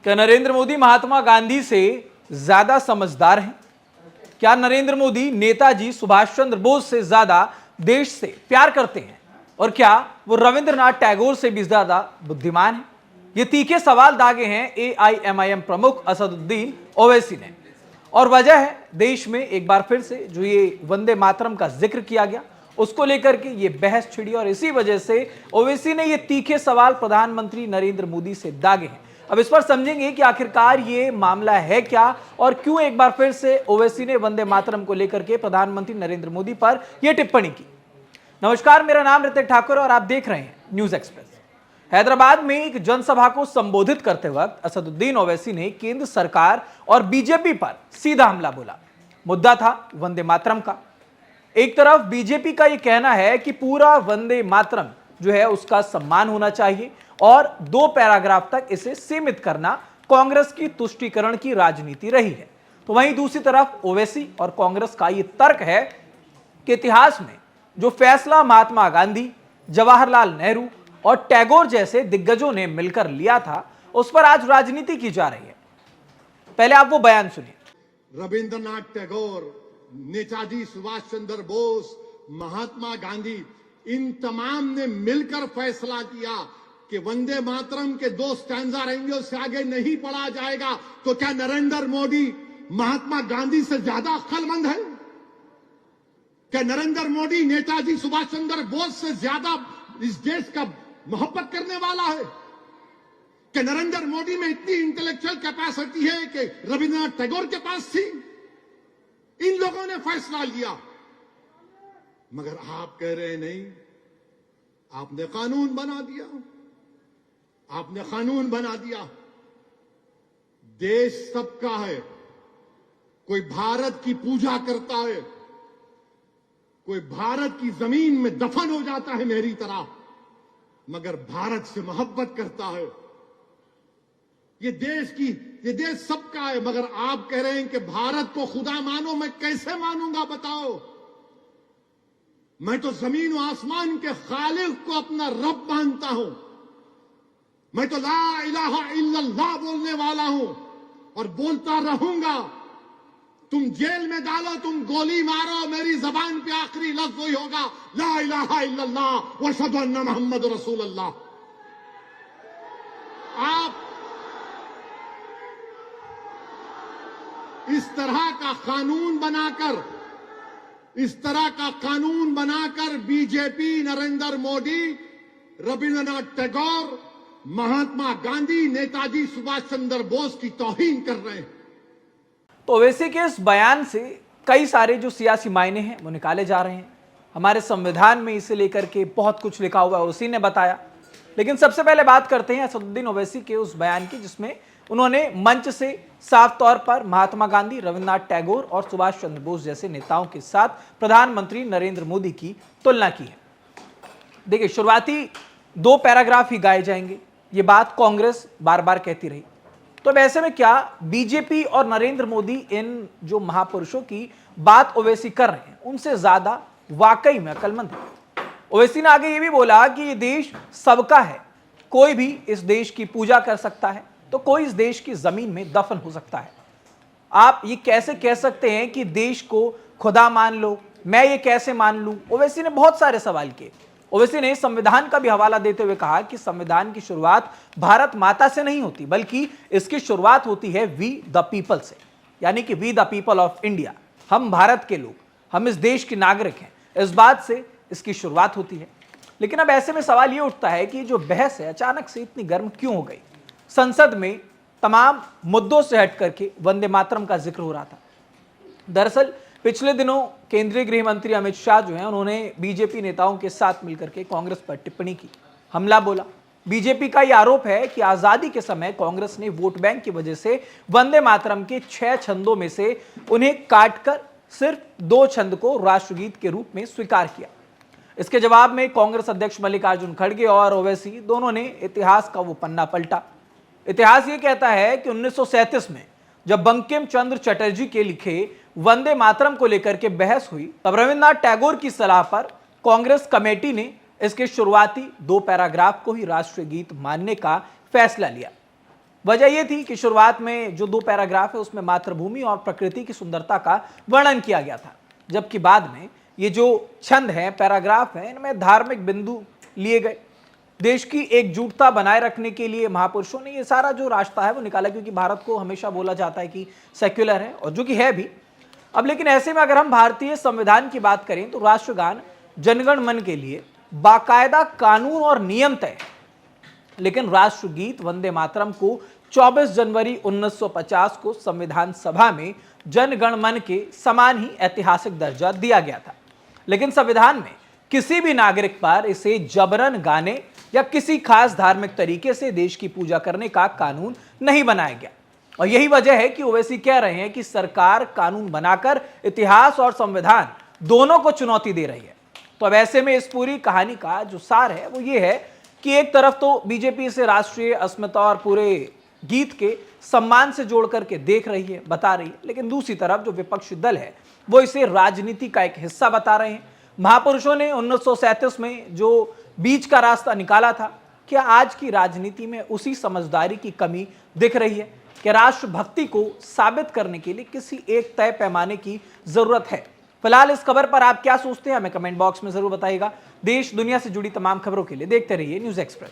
क्या नरेंद्र मोदी महात्मा गांधी से ज्यादा समझदार हैं? क्या नरेंद्र मोदी नेताजी सुभाष चंद्र बोस से ज्यादा देश से प्यार करते हैं? और क्या वो रविंद्रनाथ टैगोर से भी ज्यादा बुद्धिमान हैं? ये तीखे सवाल दागे हैं एआईएमआईएम प्रमुख असदुद्दीन ओवैसी ने। और वजह है देश में एक बार फिर से जो ये वंदे मातरम का जिक्र किया गया, उसको लेकर के ये बहस छिड़ी और इसी वजह से ओवैसी ने ये तीखे सवाल प्रधानमंत्री नरेंद्र मोदी से दागे हैं। अब इस पर समझेंगे कि आखिरकार ये मामला है क्या और क्यों एक बार फिर से ओवैसी ने वंदे मातरम को लेकर के प्रधानमंत्री नरेंद्र मोदी पर यह टिप्पणी की। नमस्कार, मेरा नाम ऋतिक ठाकुर और आप देख रहे हैं न्यूज एक्सप्रेस। हैदराबाद में एक जनसभा को संबोधित करते वक्त असदुद्दीन ओवैसी ने केंद्र सरकार और बीजेपी पर सीधा हमला बोला। मुद्दा था वंदे मातरम का। एक तरफ बीजेपी का यह कहना है कि पूरा वंदे मातरम जो है उसका सम्मान होना चाहिए और 2 पैराग्राफ तक इसे सीमित करना कांग्रेस की तुष्टीकरण की राजनीति रही है। तो वहीं दूसरी तरफ ओवैसी और कांग्रेस का यह तर्क है कि इतिहास में जो फैसला महात्मा गांधी, जवाहरलाल नेहरू और टैगोर जैसे दिग्गजों ने मिलकर लिया था, उस पर आज राजनीति की जा रही है। पहले आप वो बयान सुनिए। रविंद्रनाथ टैगोर, नेताजी सुभाष चंद्र बोस, महात्मा गांधी, इन तमाम ने मिलकर फैसला किया कि वंदे मातरम के 2 स्टैंजा रहेंगे, उससे आगे नहीं पढ़ा जाएगा। तो क्या नरेंद्र मोदी महात्मा गांधी से ज्यादा अक्लमंद है? क्या नरेंद्र मोदी नेताजी सुभाष चंद्र बोस से ज्यादा इस देश का मोहब्बत करने वाला है? क्या नरेंद्र मोदी में इतनी इंटेलेक्चुअल कैपेसिटी है कि रविंद्रनाथ टैगोर के पास थी? इन लोगों ने फैसला लिया, मगर आप कह रहे नहीं, आपने कानून बना दिया। आपने कानून बना दिया। देश सबका है। कोई भारत की पूजा करता है, कोई भारत की जमीन में दफन हो जाता है मेरी तरह, मगर भारत से मोहब्बत करता है। ये देश सबका है, मगर आप कह रहे हैं कि भारत को खुदा मानो। मैं कैसे मानूंगा बताओ? मैं तो जमीन और आसमान के खालिक को अपना रब मानता हूं। मैं तो ला इलाहा इल्लल्लाह बोलने वाला हूं और बोलता रहूंगा। तुम जेल में डालो, तुम गोली मारो, मेरी जबान पे आखिरी लफ्ज वही होगा, ला इलाहा इल्लल्लाह व अशहदु अन्ना मुहम्मद रसूलुल्लाह। आप इस तरह का कानून बनाकर बीजेपी, नरेंद्र मोदी, रविंद्रनाथ टैगोर, महात्मा गांधी, नेताजी सुभाष चंद्र बोस की तौहीन कर रहे हैं। तो ओवैसी के इस बयान से कई सारे जो सियासी मायने हैं वो निकाले जा रहे हैं। हमारे संविधान में इसे लेकर के बहुत कुछ लिखा हुआ है, उसी ने बताया। लेकिन सबसे पहले बात करते हैं असदुद्दीन ओवैसी के उस बयान की, जिसमें उन्होंने मंच से साफ तौर पर महात्मा गांधी, रविंद्रनाथ टैगोर और सुभाष चंद्र बोस जैसे नेताओं के साथ प्रधानमंत्री नरेंद्र मोदी की तुलना की है। देखिए, शुरुआती 2 पैराग्राफ ही गाए जाएंगे, ये बात कांग्रेस बार बार कहती रही। तो ऐसे में क्या बीजेपी और नरेंद्र मोदी इन जो महापुरुषों की बात ओवैसी कर रहे हैं उनसे ज्यादा वाकई में अक्लमंद है? ओवैसी ने आगे ये भी बोला कि ये देश सबका है, कोई भी इस देश की पूजा कर सकता है तो कोई इस देश की जमीन में दफन हो सकता है। आप ये कैसे कह सकते हैं कि देश को खुदा मान लो? मैं ये कैसे मान लूं? ओवैसी ने बहुत सारे सवाल किए। ओवैसी ने संविधान का भी हवाला देते हुए कहा कि संविधान की शुरुआत भारत माता से नहीं होती, बल्कि इसकी शुरुआत होती है वी द पीपल से, यानी कि we the people of India. हम भारत के लोग, हम इस देश के नागरिक हैं, इस बात से इसकी शुरुआत होती है। लेकिन अब ऐसे में सवाल ये उठता है कि जो बहस है अचानक से इतनी गर्म क्यों हो गई? संसद में तमाम मुद्दों से हट करके वंदे मातरम का जिक्र हो रहा था। दरअसल पिछले दिनों केंद्रीय गृह मंत्री अमित शाह जो हैं, उन्होंने बीजेपी नेताओं के साथ मिलकर के कांग्रेस पर टिप्पणी की, हमला बोला। बीजेपी का यह आरोप है कि आजादी के समय कांग्रेस ने वोट बैंक की वजह से वंदे मातरम के 6 छंदों में से उन्हें काटकर सिर्फ 2 छंद को राष्ट्रगीत के रूप में स्वीकार किया। इसके जवाब में कांग्रेस अध्यक्ष मल्लिकार्जुन खड़गे और ओवैसी दोनों ने इतिहास का वो पन्ना पलटा। इतिहास ये कहता है कि 1937 में जब बंकिम चंद्र चटर्जी के लिखे वंदे मातरम को लेकर के बहस हुई, तब रविंद्रनाथ टैगोर की सलाह पर कांग्रेस कमेटी ने इसके शुरुआती 2 पैराग्राफ को ही राष्ट्रीय गीत मानने का फैसला लिया। वजह यह थी कि शुरुआत में जो 2 पैराग्राफ है उसमें मातृभूमि और प्रकृति की सुंदरता का वर्णन किया गया था, जबकि बाद में ये जो छंद है, पैराग्राफ है, इनमें धार्मिक बिंदु लिए गए। देश की एकजुटता बनाए रखने के लिए महापुरुषों ने ये सारा जो रास्ता है वो निकाला, क्योंकि भारत को हमेशा बोला जाता है कि सेक्युलर है, और जो कि है भी। अब लेकिन ऐसे में अगर हम भारतीय संविधान की बात करें तो राष्ट्रगान जनगण मन के लिए बाकायदा कानून और नियम तय है, लेकिन राष्ट्रगीत वंदे मातरम को 24 जनवरी 1950 को संविधान सभा में जनगण मन के समान ही ऐतिहासिक दर्जा दिया गया था। लेकिन संविधान में किसी भी नागरिक पर इसे जबरन गाने या किसी खास धार्मिक तरीके से देश की पूजा करने का कानून नहीं बनाया गया, और यही वजह है कि ओवैसी कह रहे हैं कि सरकार कानून बनाकर इतिहास और संविधान दोनों को चुनौती दे रही है। तो अब ऐसे में इस पूरी कहानी का जो सार है वो ये है कि एक तरफ तो बीजेपी इसे राष्ट्रीय अस्मिता और पूरे गीत के सम्मान से जोड़ करके देख रही है, बता रही है, लेकिन दूसरी तरफ जो विपक्षी दल है वो इसे राजनीति का एक हिस्सा बता रहे हैं। महापुरुषों ने 1937 में जो बीच का रास्ता निकाला था, क्या आज की राजनीति में उसी समझदारी की कमी दिख रही है कि राष्ट्रभक्ति को साबित करने के लिए किसी एक तय पैमाने की जरूरत है? फिलहाल इस खबर पर आप क्या सोचते हैं, हमें कमेंट बॉक्स में जरूर बताइएगा। देश दुनिया से जुड़ी तमाम खबरों के लिए देखते रहिए न्यूज़ एक्सप्रेस।